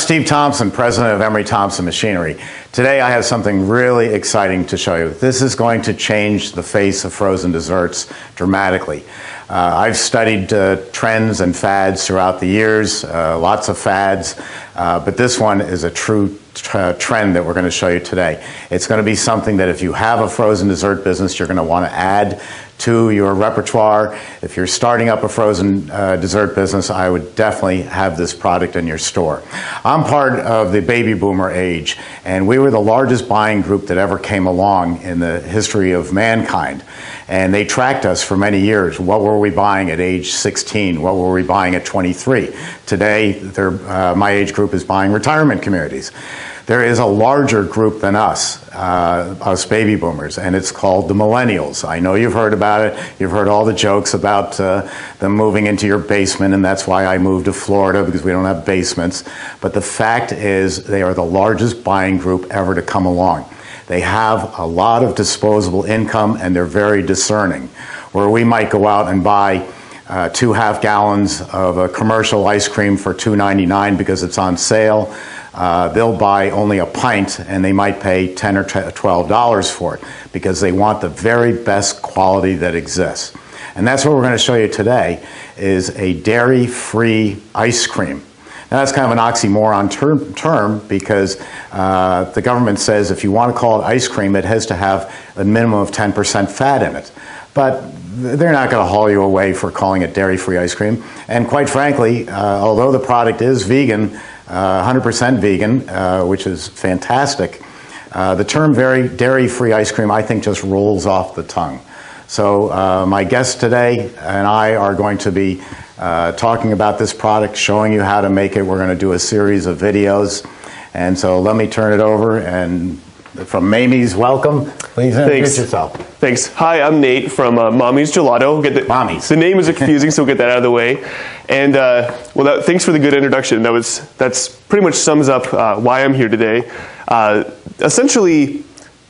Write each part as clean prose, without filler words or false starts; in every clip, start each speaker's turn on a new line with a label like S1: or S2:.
S1: Steve Thompson, president of Emery Thompson Machinery. Today I have something really exciting to show you. This is going to change the face of frozen desserts dramatically. I've studied trends and fads throughout the years, lots of fads, but this one is a true trend that we're going to show you today. It's going to be something that if you have a frozen dessert business, you're going to want to add to your repertoire. If you're starting up a frozen dessert business, I would definitely have this product in your store. I'm part of the baby boomer age, and we were the largest buying group that ever came along in the history of mankind. And they tracked us for many years. What were we buying at age 16? What were we buying at 23? Today, my age group is buying retirement communities. There is a larger group than us baby boomers, and it's called the millennials. I know you've heard about it. You've heard all the jokes about them moving into your basement, and that's why I moved to Florida, because we don't have basements. But the fact is, they are the largest buying group ever to come along. They have a lot of disposable income, and they're very discerning. Where we might go out and buy 2 half-gallons of a commercial ice cream for $2.99 because it's on sale, they'll buy only a pint, and they might pay $10 or $12 for it because they want the very best quality that exists. And that's what we're going to show you today, is a dairy-free ice cream. Now that's kind of an oxymoron term because the government says if you want to call it ice cream, it has to have a minimum of 10% fat in it. But they're not going to haul you away for calling it dairy-free ice cream. And quite frankly, although the product is vegan, 100% vegan, which is fantastic, the term dairy-free ice cream, I think, just rolls off the tongue. So my guest today and I are going to be talking about this product, showing you how to make it. We're going to do a series of videos. And so let me turn it over, and from Mami's, welcome. Please introduce yourself.
S2: Thanks. Hi, I'm Nate from Mami's Gelato.
S1: Mami's.
S2: The name is confusing, so we'll get that out of the way. And thanks for the good introduction. That's pretty much sums up why I'm here today. Essentially,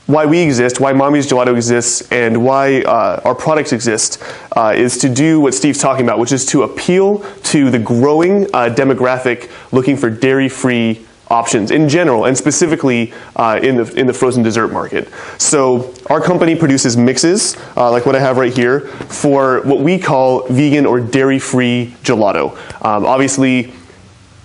S2: why we exist, why Mami's Gelato exists, and why our products exist is to do what Steve's talking about, which is to appeal to the growing demographic looking for dairy-free options in general, and specifically in the frozen dessert market. So our company produces mixes, like what I have right here, for what we call vegan or dairy-free gelato. Obviously,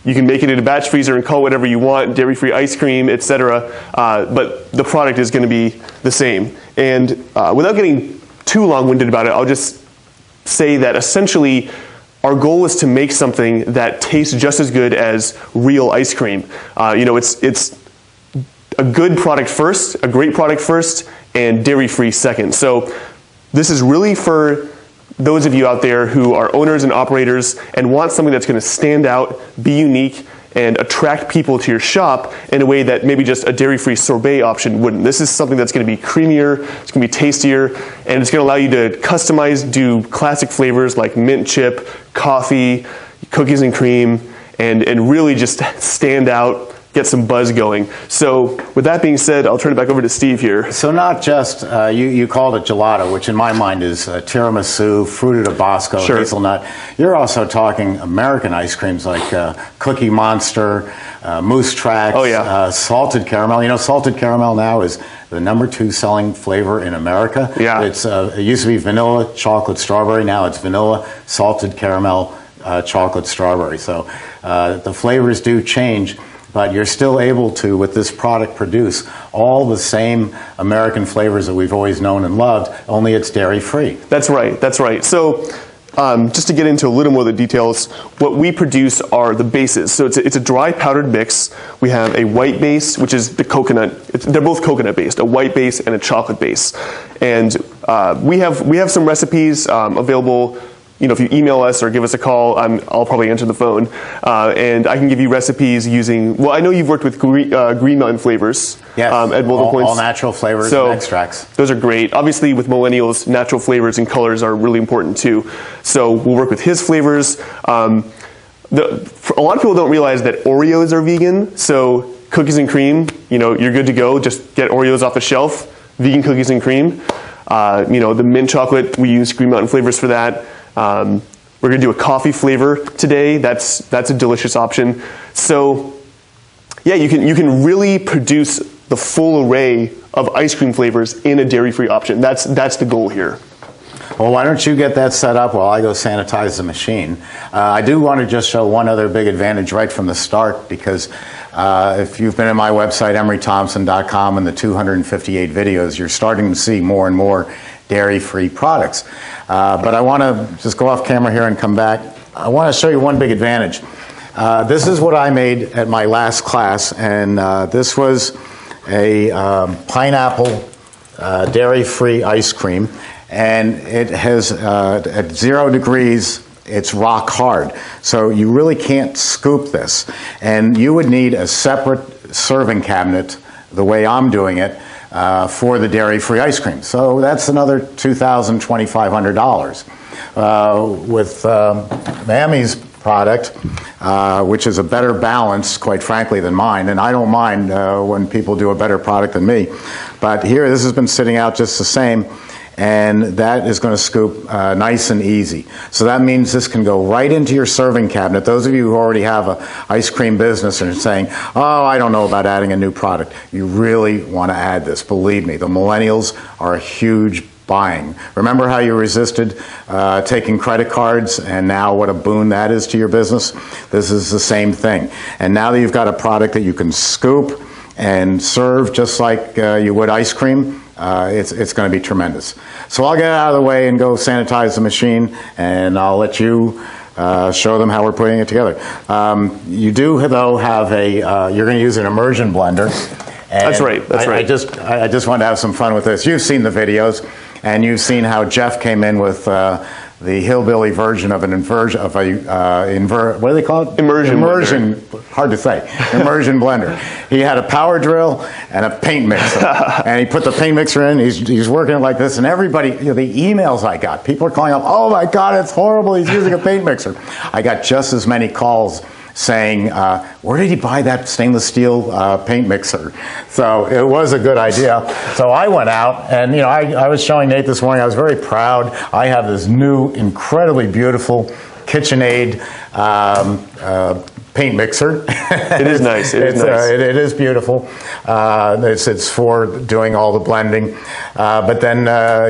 S2: you can make it in a batch freezer and call it whatever you want, dairy-free ice cream, etc. But the product is going to be the same. And without getting too long-winded about it, I'll just say that essentially our goal is to make something that tastes just as good as real ice cream. It's a good product first, a great product first, and dairy-free second. So this is really for those of you out there who are owners and operators and want something that's going to stand out, be unique, and attract people to your shop in a way that maybe just a dairy-free sorbet option wouldn't. This is something that's going to be creamier, it's going to be tastier, and it's going to allow you to customize, do classic flavors like mint chip, coffee, cookies and cream, and really just stand out, get some buzz going. So with that being said, I'll turn it back over to Steve here.
S1: So not just, you called it gelato, which in my mind is tiramisu, fruit tabasco,
S2: sure,
S1: hazelnut. You're also talking American ice creams like Cookie Monster, Moose Tracks,
S2: oh, yeah,
S1: salted caramel. You know, salted caramel now is the #2 selling flavor in America.
S2: Yeah.
S1: It used to be vanilla, chocolate, strawberry. Now it's vanilla, salted caramel, chocolate, strawberry. So the flavors do change, but you're still able to, with this product, produce all the same American flavors that we've always known and loved, only it's dairy-free.
S2: That's right, that's right. So just to get into a little more of the details, what we produce are the bases. So it's a dry powdered mix. We have a white base, which is the coconut. They're both coconut based, a white base and a chocolate base. And we have some recipes available. You know, if you email us or give us a call, I'll probably answer the phone, and I can give you recipes using. Well, I know you've worked with Green Mountain flavors.
S1: Yes,
S2: at multiple points.
S1: All natural flavors and extracts.
S2: Those are great. Obviously, with millennials, natural flavors and colors are really important too. So we'll work with his flavors. A lot of people don't realize that Oreos are vegan. So cookies and cream, you're good to go. Just get Oreos off the shelf. Vegan cookies and cream. The mint chocolate, we use Green Mountain flavors for that. We're going to do a coffee flavor today. That's a delicious option. So Yeah, you can really produce the full array of ice cream flavors in a dairy-free option. That's the goal here.
S1: Well, why don't you get that set up while I go sanitize the machine? I do want to just show one other big advantage right from the start, because if you've been in my website, emerythompson.com, and the 258 videos, you're starting to see more and more dairy-free products. But I want to just go off camera here and come back. I want to show you one big advantage. This is what I made at my last class, and this was a pineapple dairy-free ice cream, and it has at 0 degrees it's rock hard, so you really can't scoop this, and you would need a separate serving cabinet the way I'm doing it for the dairy-free ice cream. So that's another $2,000, $2,500. With Mami's product, which is a better balance, quite frankly, than mine, and I don't mind when people do a better product than me, but here this has been sitting out just the same, and that is going to scoop nice and easy. So that means this can go right into your serving cabinet. Those of you who already have an ice cream business and are saying, oh, I don't know about adding a new product, you really want to add this. Believe me, the millennials are a huge buying. Remember how you resisted taking credit cards, and now what a boon that is to your business? This is the same thing. And now that you've got a product that you can scoop and serve just like you would ice cream, it's going to be tremendous. So I'll get out of the way and go sanitize the machine, and I'll let you show them how we're putting it together. You do, though, have you're going to use an immersion blender.
S2: That's right. That's right.
S1: I just wanted to have some fun with this. You've seen the videos, and you've seen how Jeff came in with the hillbilly version of an what do they call it?
S2: Immersion
S1: blender. Hard to say. Immersion blender. He had a power drill and a paint mixer, and he put the paint mixer in. He's working it like this, and everybody, the emails I got, people are calling up, oh my God, it's horrible. He's using a paint mixer. I got just as many calls saying, where did he buy that stainless steel paint mixer? So it was a good idea. So I went out, and I was showing Nate this morning, I was very proud. I have this new, incredibly beautiful KitchenAid paint mixer.
S2: It is nice. It
S1: is beautiful. It's for doing all the blending. But then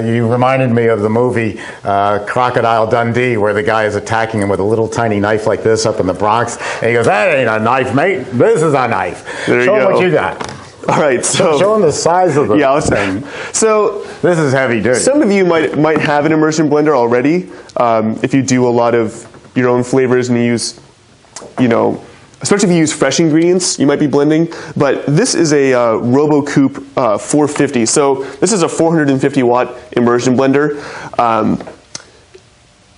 S1: you reminded me of the movie Crocodile Dundee, where the guy is attacking him with a little tiny knife like this up in the Bronx. And he goes, that ain't a knife, mate. This is a knife. Show him what you got.
S2: All right, so
S1: show them the size of the thing. So this is heavy duty.
S2: Some of you might have an immersion blender already. If you do a lot of your own flavors and you use, especially if you use fresh ingredients, you might be blending. But this is a RoboCoupe 450. So this is a 450 watt immersion blender.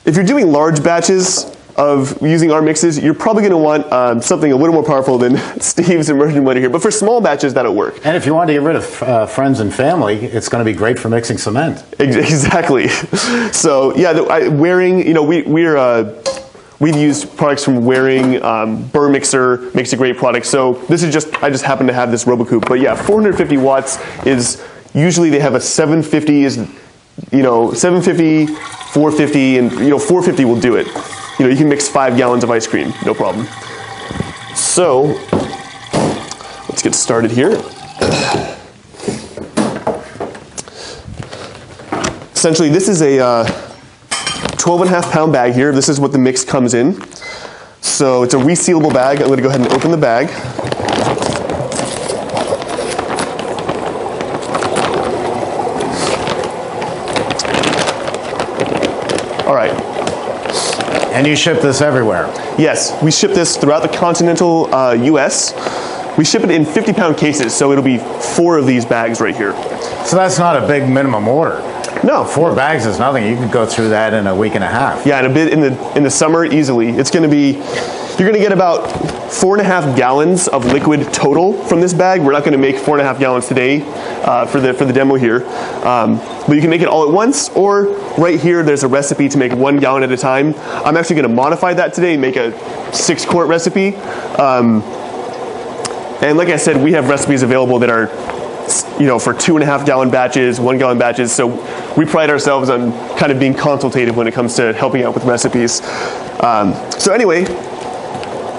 S2: If you're doing large batches of using our mixes, you're probably going to want something a little more powerful than Steve's immersion blender here. But for small batches, that'll work.
S1: And if you want to get rid of friends and family, it's going to be great for mixing cement.
S2: Exactly. So yeah, Waring, we've used products from Waring. Burr Mixer makes a great product. So this is I just happen to have this RoboCoupe. But yeah, 450 watts is usually they have a 750 is 750, 450, and 450 will do it. You can mix 5 gallons of ice cream, no problem. So let's get started here. Essentially, this is a 12.5 pound bag here. This is what the mix comes in. So it's a resealable bag. I'm going to go ahead and open the bag. All right.
S1: And you ship this everywhere?
S2: Yes, we ship this throughout the continental US. We ship it in 50-pound cases, so it'll be 4 of these bags right here.
S1: So that's not a big minimum order.
S2: No.
S1: 4 bags is nothing. You could go through that in a week and a half.
S2: Yeah, and a bit in the summer easily. It's going to be, you're going to get about 4.5 gallons of liquid total from this bag. We're not going to make 4.5 gallons today for the demo here. But you can make it all at once, or right here there's a recipe to make 1 gallon at a time. I'm actually going to modify that today and make a 6-quart recipe. And like I said, we have recipes available that are for 2.5 gallon batches, 1 gallon batches. So we pride ourselves on kind of being consultative when it comes to helping out with recipes. So anyway,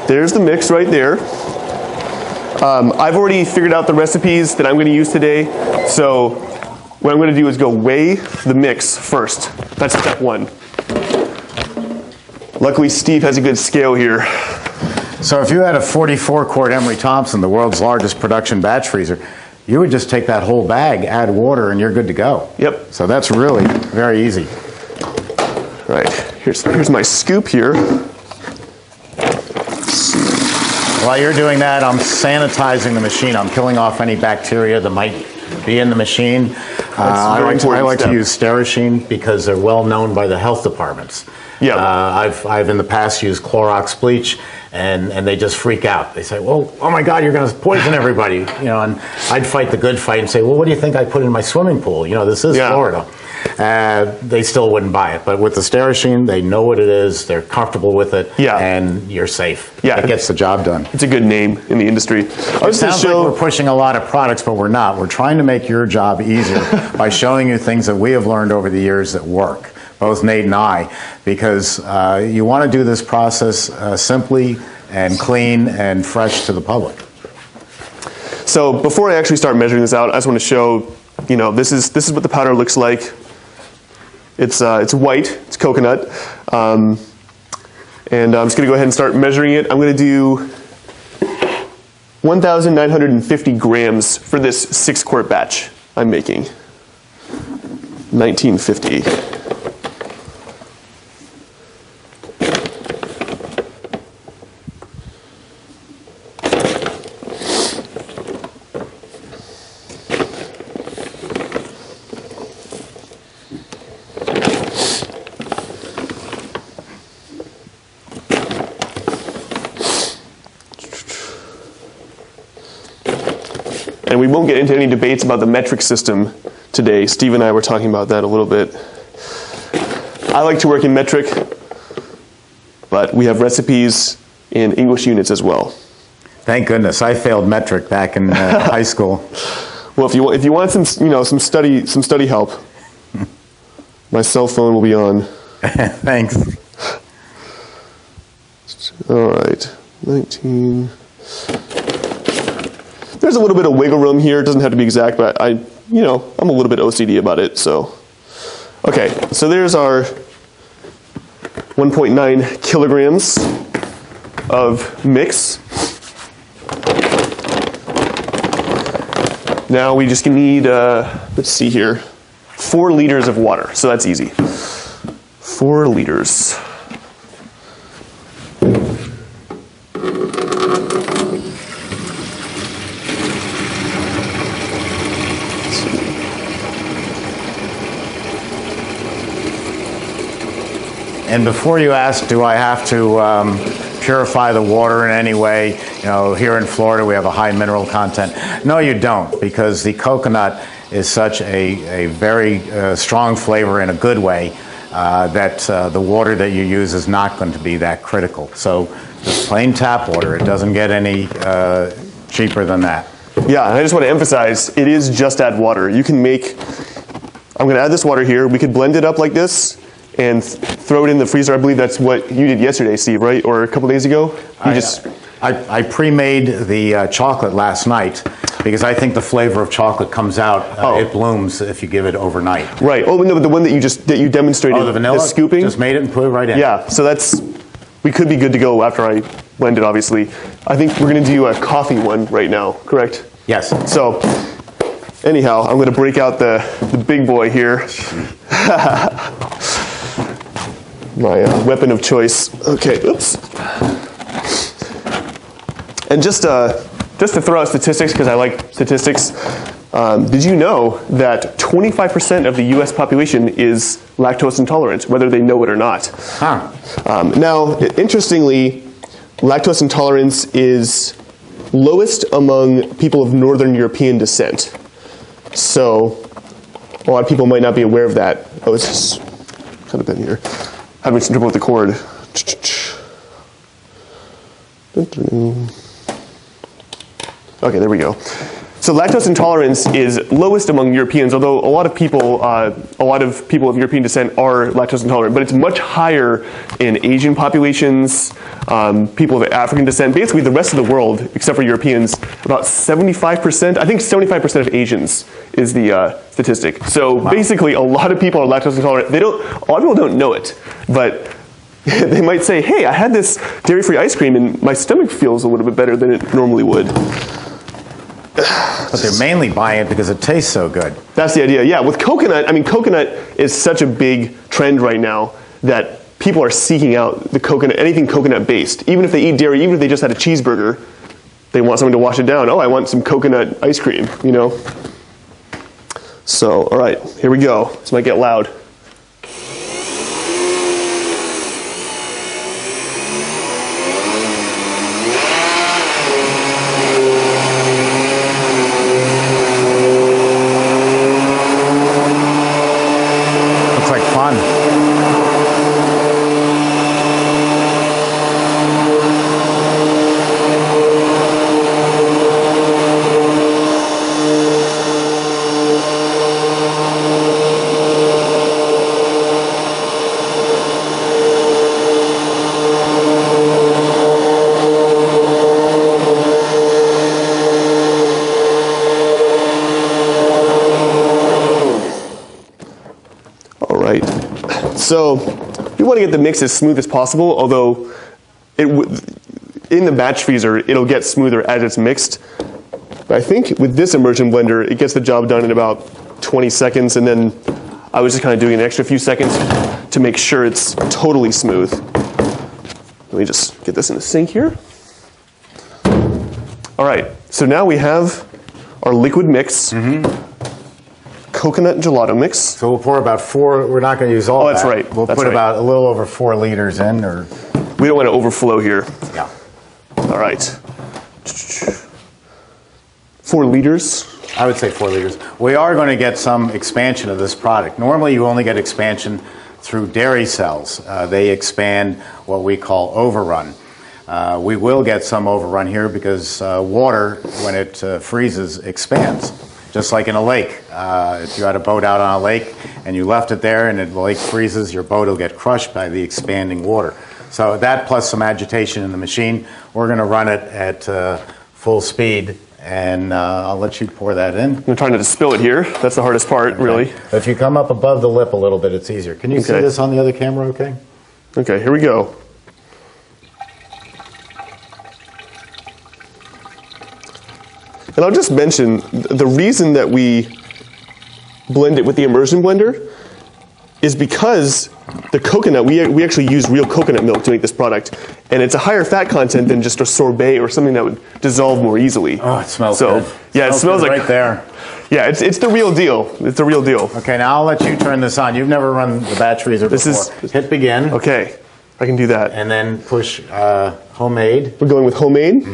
S2: there's the mix right there. I've already figured out the recipes that I'm going to use today. So what I'm going to do is go weigh the mix first. That's step one. Luckily, Steve has a good scale here.
S1: So if you had a 44-quart Emery Thompson, the world's largest production batch freezer, you would just take that whole bag, add water, and you're good to go.
S2: Yep.
S1: So that's really very easy.
S2: Right. Here's my scoop here.
S1: While you're doing that, I'm sanitizing the machine. I'm killing off any bacteria that might be in the machine. I like to use Sterashine because they're well known by the health departments.
S2: Yeah.
S1: I've in the past used Clorox bleach, and they just freak out. They say, "Well, oh my God, you're going to poison everybody," you know. And I'd fight the good fight and say, "Well, what do you think I put in my swimming pool? You know, this is Florida." They still wouldn't buy it, but with the Sterashine, they know what it is. They're comfortable with it, and you're safe.
S2: Yeah,
S1: it gets the job done.
S2: It's a good name in the industry.
S1: It sounds like we're pushing a lot of products, but we're not. We're trying to make your job easier by showing you things that we have learned over the years that work. Both Nate and I, because you want to do this process simply and clean and fresh to the public.
S2: So before I actually start measuring this out, I just want to show, you know, this is what the powder looks like. It's white, it's coconut, and I'm just going to go ahead and start measuring it. I'm going to do 1,950 grams for this 6-quart batch I'm making. 1950. And we won't get into any debates about the metric system today. Steve and I were talking about that a little bit. I like to work in metric, but we have recipes in English units as well.
S1: Thank goodness. I failed metric back in high school.
S2: Well, if you want some study help, my cell phone will be on.
S1: Thanks.
S2: All right, 19. There's a little bit of wiggle room here. It doesn't have to be exact, but I'm a little bit OCD about it. So, okay, so there's our 1.9 kilograms of mix. Now we just need, let's see here, 4 liters of water. So that's easy. 4 liters.
S1: And before you ask, do I have to purify the water in any way? You know, here in Florida we have a high mineral content. No, you don't, because the coconut is such a very strong flavor in a good way that the water that you use is not going to be that critical. So just plain tap water. It doesn't get any cheaper than that.
S2: Yeah, and I just want to emphasize, it is just add water. You can make, I'm going to add this water here. We could blend it up like this and throw it in the freezer. I believe that's what you did yesterday, Steve, right? Or a couple days ago?
S1: I pre-made the chocolate last night because I think the flavor of chocolate comes out, it blooms if you give it overnight.
S2: Right. Oh, no, but the one that you demonstrated,
S1: the vanilla,
S2: the scooping?
S1: Just made it and put it right in.
S2: Yeah, so we could be good to go after I blend it, obviously. I think we're going to do a coffee one right now, correct?
S1: Yes.
S2: So, anyhow, I'm going to break out the big boy here. My weapon of choice. Okay, oops. And just to throw out statistics, because I like statistics, did you know that 25% of the US population is lactose intolerant, whether they know it or not?
S1: Huh.
S2: Now, interestingly, lactose intolerance is lowest among people of Northern European descent. So, a lot of people might not be aware of that. Oh, it's just kind of been here. Having some trouble with the cord. Okay, there we go. So lactose intolerance is lowest among Europeans, although a lot of people of European descent are lactose intolerant, but it's much higher in Asian populations, people of African descent, basically the rest of the world, except for Europeans, about 75%, I think 75% of Asians is the statistic. So basically a lot of people are lactose intolerant. A lot of people don't know it, but they might say, hey, I had this dairy-free ice cream and my stomach feels a little bit better than it normally would.
S1: But they're mainly buying it because it tastes so good.
S2: That's the idea, yeah. With coconut, I mean, coconut is such a big trend right now that people are seeking out the coconut, anything coconut-based. Even if they eat dairy, even if they just had a cheeseburger, they want someone to wash it down. Oh, I want some coconut ice cream, you know? So, all right, here we go. This might get loud. So we want to get the mix as smooth as possible, although in the batch freezer, it'll get smoother as it's mixed. But I think with this immersion blender, it gets the job done in about 20 seconds, and then I was just kind of doing an extra few seconds to make sure it's totally smooth. Let me just get this in the sink here. All right, so now we have our liquid mix. Coconut gelato mix.
S1: So we'll pour about 4, we're not going to use all that.
S2: Oh, that's right.
S1: We'll put about a little over 4 liters in.
S2: We don't want to overflow here.
S1: Yeah.
S2: All right. 4 liters?
S1: I would say 4 liters. We are going to get some expansion of this product. Normally you only get expansion through dairy cells. They expand what we call overrun. We will get some overrun here because water, when it freezes, expands. Just like in a lake. If you had a boat out on a lake and you left it there and the lake freezes, your boat will get crushed by the expanding water. So that plus some agitation in the machine, we're going to run it at full speed, and I'll let you pour that in.
S2: I'm trying not to spill it here. That's the hardest part, really.
S1: If you come up above the lip a little bit, it's easier. Can you see this on the other camera okay?
S2: Okay, here we go. And I'll just mention, the reason that we blend it with the immersion blender is because the coconut, we actually use real coconut milk to make this product. And it's a higher fat content than just a sorbet or something that would dissolve more easily.
S1: Oh, it smells good.
S2: Yeah, it smells like
S1: right there.
S2: Yeah, it's the real deal. It's the real deal.
S1: Okay, now I'll let you turn this on. You've never run the batch freezer before. Hit begin.
S2: Okay, I can do that.
S1: And then push homemade.
S2: We're going with homemade.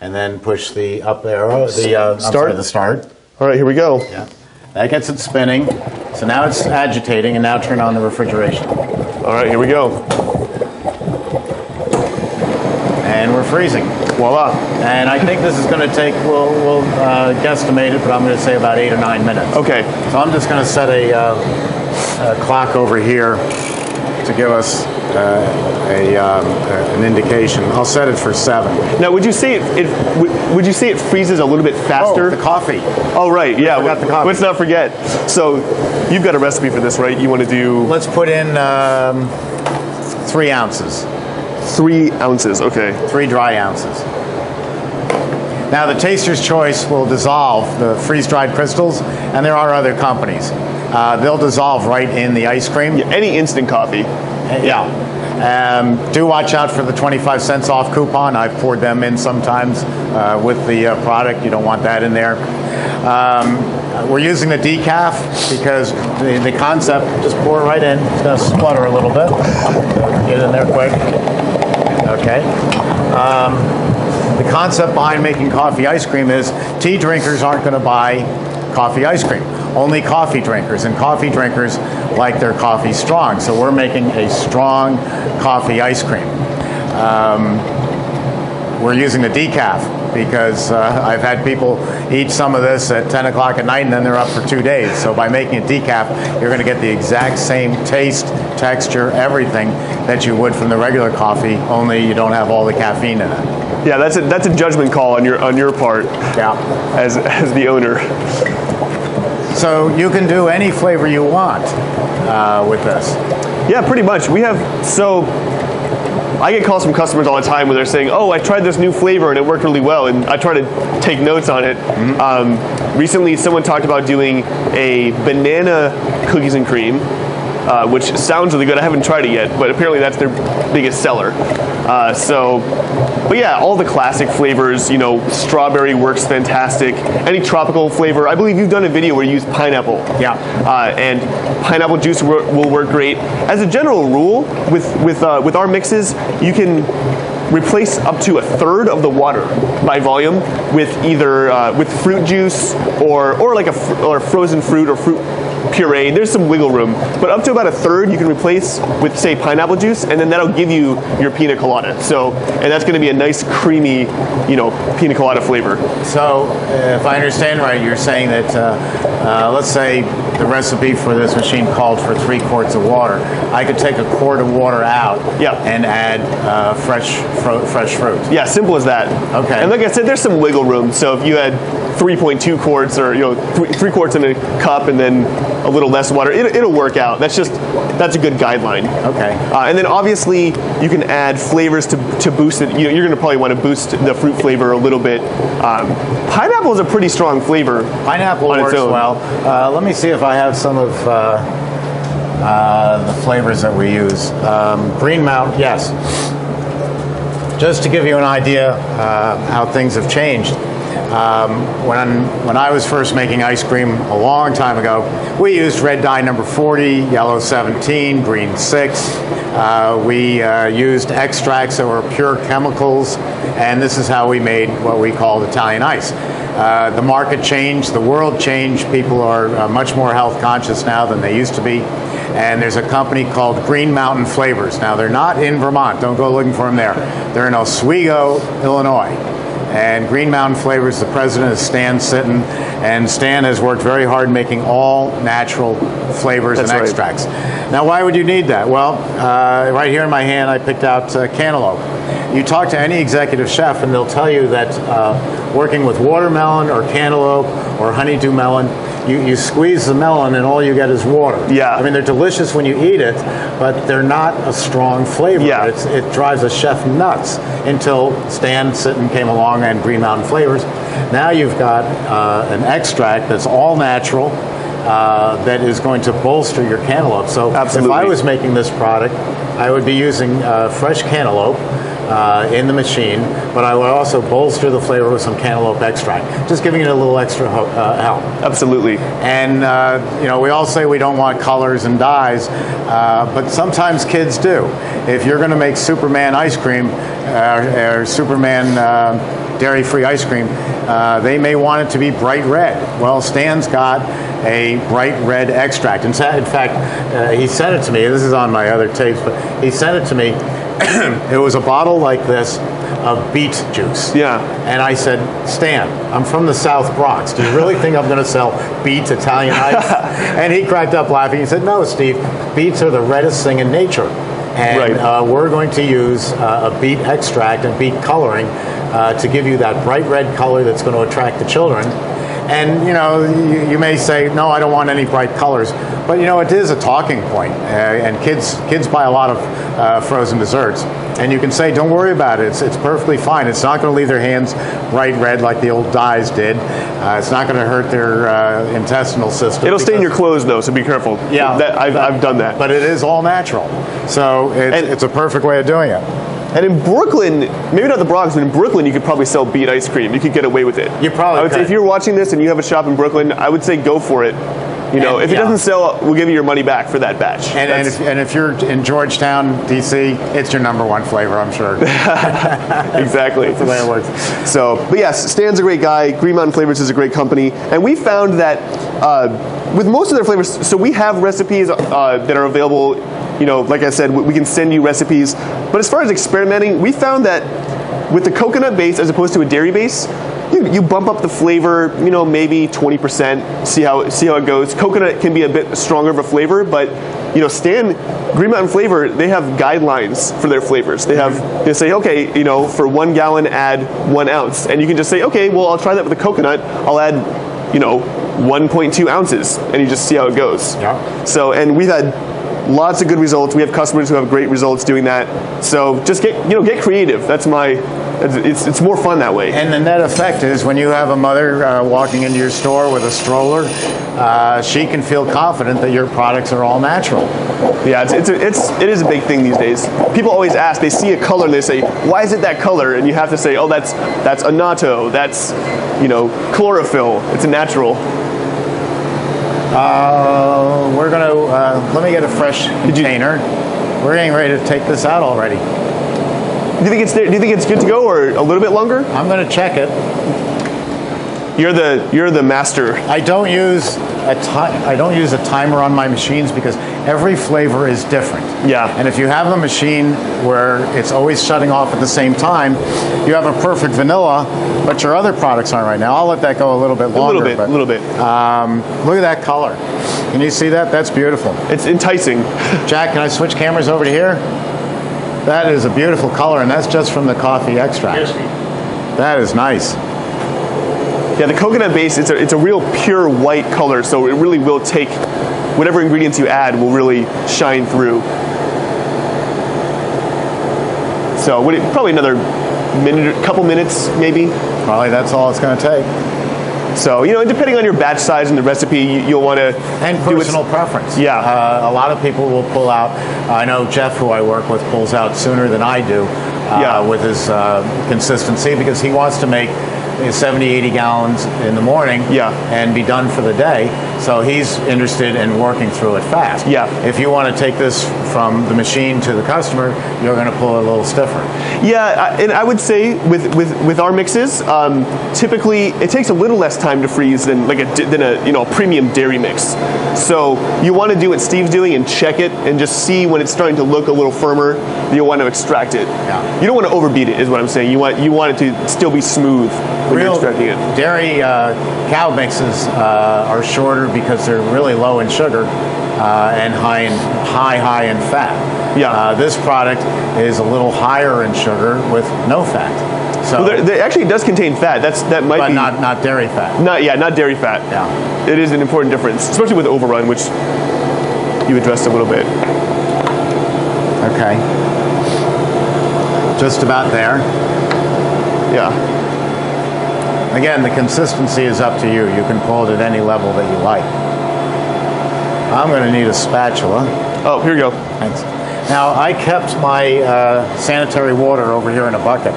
S1: And then push the up arrow, the start.
S2: All right, here we go.
S1: Yeah, that gets it spinning. So now it's agitating, and now turn on the refrigeration.
S2: All right, here we go.
S1: And we're freezing.
S2: Voila.
S1: And I think this is going to take, we'll guesstimate it, but I'm going to say about 8 or 9 minutes.
S2: Okay.
S1: So I'm just going to set a clock over here to give us an indication. I'll set it for 7.
S2: Now, would you say it freezes a little bit faster?
S1: Oh, the coffee.
S2: Oh, right. Yeah.
S1: I forgot the coffee.
S2: Let's not forget. So, you've got a recipe for this, right? You want to do?
S1: Let's put in 3 ounces.
S2: 3 ounces. Okay.
S1: 3 dry ounces. Now, the taster's choice will dissolve the freeze-dried crystals, and there are other companies. They'll dissolve right in the ice cream.
S2: Yeah, any instant coffee.
S1: Yeah. Do watch out for the 25 cents off coupon. I've poured them in sometimes with the product. You don't want that in there. We're using the decaf because the concept, just pour it right in. It's going to splutter a little bit. Get in there quick. Okay. The concept behind making coffee ice cream is tea drinkers aren't going to buy coffee ice cream. Only coffee drinkers, and coffee drinkers like their coffee strong. So we're making a strong coffee ice cream. we're using the decaf because I've had people eat some of this at 10 o'clock at night and then they're up for 2 days. So by making it decaf, you're going to get the exact same taste, texture, everything that you would from the regular coffee, only you don't have all the caffeine in it.
S2: Yeah, that's a judgment call on your part.
S1: Yeah.
S2: As the owner.
S1: So you can do any flavor you want with this.
S2: Yeah, pretty much. I get calls from customers all the time where they're saying, "Oh, I tried this new flavor and it worked really well," and I try to take notes on it. Recently, someone talked about doing a banana cookies and cream, which sounds really good. I haven't tried it yet, but apparently that's their biggest seller. But yeah, all the classic flavors, strawberry works fantastic. Any tropical flavor. I believe you've done a video where you use pineapple.
S1: Yeah.
S2: And pineapple juice will work great. As a general rule, with our mixes, you can replace up to a third of the water by volume with either with fruit juice or frozen fruit or fruit puree. There's some wiggle room, but up to about a third you can replace with, say, pineapple juice, and then that'll give you your pina colada. And that's going to be a nice creamy, pina colada flavor.
S1: So if I understand right, you're saying that let's say the recipe for this machine called for 3 quarts of water. I could take a quart of water out and add fresh fruit.
S2: Yeah, simple as that.
S1: Okay.
S2: And like I said, there's some wiggle room. So if you had 3.2 quarts or 3 quarts in a cup and then a little less water, it'll work out. That's a good guideline.
S1: Okay.
S2: And then obviously you can add flavors to boost it. You're going to probably want to boost the fruit flavor a little bit. Pineapple is a pretty strong flavor.
S1: Pineapple works well. Let me see if I have some of the flavors that we use. Green Mountain, yes. Just to give you an idea how things have changed. When I was first making ice cream a long time ago, we used red dye number 40, yellow 17, green 6. We used extracts that were pure chemicals, and this is how we made what we called Italian ice. The market changed, the world changed. People are much more health conscious now than they used to be. And there's a company called Green Mountain Flavors. Now, they're not in Vermont. Don't go looking for them there. They're in Oswego, Illinois. And Green Mountain Flavors, the president is Stan Sitton, and Stan has worked very hard making all natural flavors and extracts. Now, why would you need that? Well, right here in my hand, I picked out cantaloupe. You talk to any executive chef, and they'll tell you that working with watermelon or cantaloupe or honeydew melon, you squeeze the melon and all you get is water.
S2: Yeah.
S1: I mean, they're delicious when you eat it, but they're not a strong flavor.
S2: Yeah.
S1: It drives a chef nuts until Stan Sitton came along and Green Mountain Flavors. Now you've got an extract that's all natural that is going to bolster your cantaloupe. So
S2: Absolutely.
S1: If I was making this product, I would be using fresh cantaloupe in the machine, but I would also bolster the flavor with some cantaloupe extract, just giving it a little extra help.
S2: Absolutely.
S1: And we all say we don't want colors and dyes, but sometimes kids do. If you're going to make Superman ice cream or Superman dairy-free ice cream, they may want it to be bright red. Well, Stan's got a bright red extract. In fact, he sent it to me. This is on my other tapes, but he sent it to me. It was a bottle like this of beet juice.
S2: Yeah.
S1: And I said, Stan, I'm from the South Bronx. Do you really think I'm going to sell beet Italian ice? And he cracked up laughing. He said, no, Steve, beets are the reddest thing in nature. And we're going to use a beet extract and beet coloring to give you that bright red color that's going to attract the children. And you may say, no, I don't want any bright colors, but it is a talking point, and kids buy a lot of frozen desserts, and you can say, don't worry about it. It's perfectly fine. It's not going to leave their hands bright red like the old dyes did. It's not going to hurt their intestinal system.
S2: It'll stain your clothes though, so be careful.
S1: Yeah,
S2: I've done that.
S1: But it is all natural, so it's a perfect way of doing it.
S2: And in Brooklyn, maybe not the Bronx, but in Brooklyn, you could probably sell beet ice cream. You could get away with it.
S1: You probably could.
S2: If you're watching this and you have a shop in Brooklyn, I would say go for it. If it doesn't sell, we'll give you your money back for that batch.
S1: And if you're in Georgetown, D.C., it's your #1 flavor, I'm sure.
S2: Exactly.
S1: That's the way it works.
S2: But yes, Stan's a great guy. Green Mountain Flavors is a great company. And we found that with most of their flavors, so we have recipes that are available. Like I said, we can send you recipes. But as far as experimenting, we found that with the coconut base as opposed to a dairy base, you bump up the flavor, you know, maybe 20%. See how it goes. Coconut can be a bit stronger of a flavor, but you know, Green Mountain Flavor, they have guidelines for their flavors. They say, okay, you know, for 1 gallon, add 1 ounce, and you can just say, okay, well, I'll try that with the coconut. I'll add, you know, 1.2 ounces, and you just see how it goes.
S1: Yeah.
S2: So, and we've had lots of good results. We have customers who have great results doing that. So just get creative. It's more fun that way.
S1: And the net effect is when you have a mother walking into your store with a stroller, she can feel confident that your products are all natural.
S2: Yeah, it is a big thing these days. People always ask, they see a color and they say, why is it that color? And you have to say, oh, that's annatto, that's, you know, chlorophyll. It's a natural.
S1: We're going to, let me get a fresh container. We're getting ready to take this out already.
S2: Do you think it's good to go, or a little bit longer?
S1: I'm going to check it.
S2: You're the master.
S1: I don't use a timer on my machines because every flavor is different.
S2: Yeah.
S1: And if you have a machine where it's always shutting off at the same time, you have a perfect vanilla, but your other products aren't right now. I'll let that go a little bit longer.
S2: A little bit.
S1: Look at that color. Can you see that? That's beautiful.
S2: It's enticing.
S1: Jack, can I switch cameras over to here? That is a beautiful color, and that's just from the coffee extract. That is nice.
S2: Yeah, the coconut base, it's a real pure white color, so it really will take, whatever ingredients you add will really shine through. So probably another couple minutes maybe.
S1: Probably that's all it's going to take.
S2: So, you know, depending on your batch size and the recipe, you'll want to...
S1: And personal preference.
S2: Yeah.
S1: A lot of people will pull out, I know Jeff, who I work with, pulls out sooner than I do with his consistency because he wants to make 70, 80 gallons in the morning and be done for the day. So he's interested in working through it fast.
S2: Yeah.
S1: If you want to take this from the machine to the customer, you're going to pull it a little stiffer.
S2: Yeah, and I would say with our mixes, typically it takes a little less time to freeze than a premium dairy mix. So you want to do what Steve's doing and check it and just see when it's starting to look a little firmer. You'll want to extract it.
S1: Yeah.
S2: You don't want to overbeat it, is what I'm saying. You want it to still be smooth when you're extracting it.
S1: Dairy cow mixes are shorter because they're really low in sugar and high in fat.
S2: Yeah.
S1: This product is a little higher in sugar with no fat. So
S2: well, actually, it does contain fat. That might be
S1: not dairy fat.
S2: Not dairy fat.
S1: Yeah.
S2: It is an important difference, especially with overrun, which you addressed a little bit.
S1: Okay. Just about there.
S2: Yeah.
S1: Again, the consistency is up to you. You can pull it at any level that you like. I'm going to need a spatula.
S2: Oh, here you go.
S1: Thanks. Now, I kept my sanitary water over here in a bucket,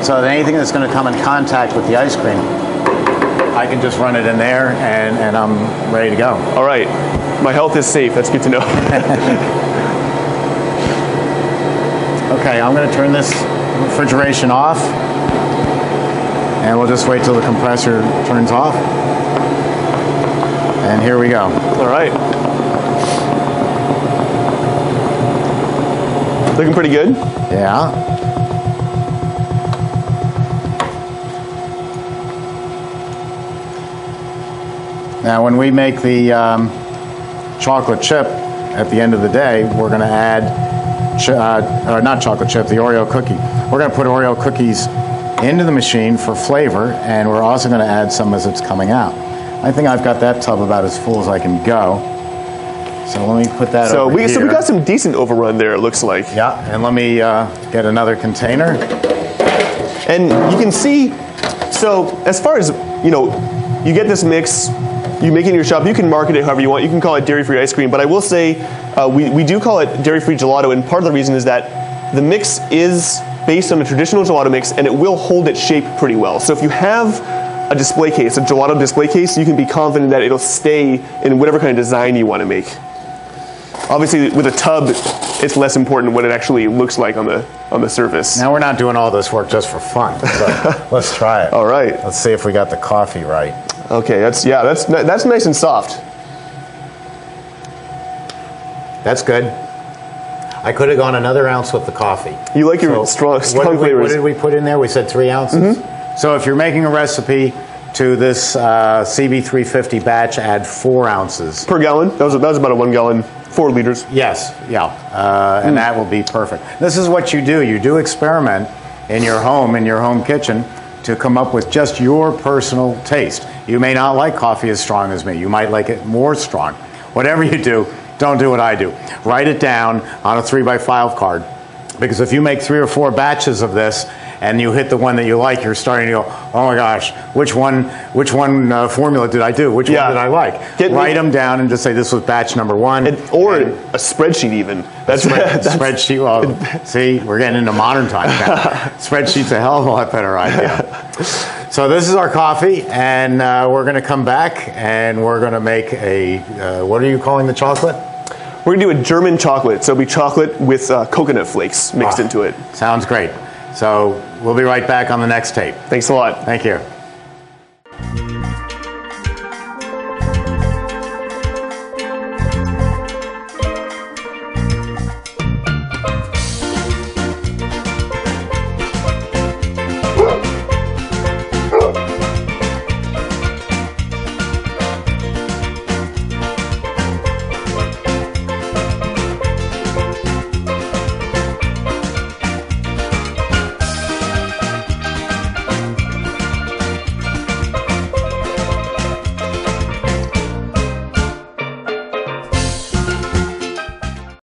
S1: so that anything that's going to come in contact with the ice cream, I can just run it in there, and I'm ready to go.
S2: All right. My health is safe. That's good to know.
S1: Okay, I'm going to turn this refrigeration off. And we'll just wait till the compressor turns off. And here we go.
S2: All right. Looking pretty good?
S1: Yeah. Now when we make the chocolate chip at the end of the day, we're going to add, not chocolate chip, the Oreo cookie. We're going to put Oreo cookies into the machine for flavor, and we're also going to add some as it's coming out. I think I've got that tub about as full as I can go. So let me put that over here.
S2: So we got some decent overrun there, it looks like.
S1: Yeah, and let me get another container.
S2: And you can see, so as far as, you know, you get this mix, you make it in your shop, you can market it however you want. You can call it dairy-free ice cream, but I will say we do call it dairy-free gelato, and part of the reason is that the mix is based on a traditional gelato mix, and it will hold its shape pretty well. So if you have a display case, a gelato display case, you can be confident that it'll stay in whatever kind of design you want to make. Obviously, with a tub, it's less important what it actually looks like on the surface.
S1: Now, we're not doing all this work just for fun, so let's try it.
S2: All right.
S1: Let's see if we got the coffee right.
S2: Okay, that's nice and soft.
S1: That's good. I could have gone another ounce with the coffee.
S2: You like your strong flavors.
S1: What did we put in there? We said 3 ounces. So if you're making a recipe to this CB-350 batch, add 4 ounces.
S2: Per gallon? That was about a 1 gallon, 4 liters.
S1: Yes, yeah, and that will be perfect. This is what you do. You do experiment in your home kitchen, to come up with just your personal taste. You may not like coffee as strong as me. You might like it more strong. Whatever you do, don't do what I do. Write it down on a 3x5 card, because if you make 3 or 4 batches of this and you hit the one that you like, you're starting to go, oh my gosh, which one formula did I do? Which one did I like? Write them down and just say this was batch number 1.
S2: Or a spreadsheet even. That's
S1: spreadsheet. Well, see, we're getting into modern times now. Spreadsheet's a hell of a lot better idea. So this is our coffee, and we're going to come back and we're going to make a, what are you calling the chocolate?
S2: We're going to do a German chocolate. So it'll be chocolate with coconut flakes mixed into it.
S1: Sounds great. So we'll be right back on the next tape.
S2: Thanks a lot.
S1: Thank you.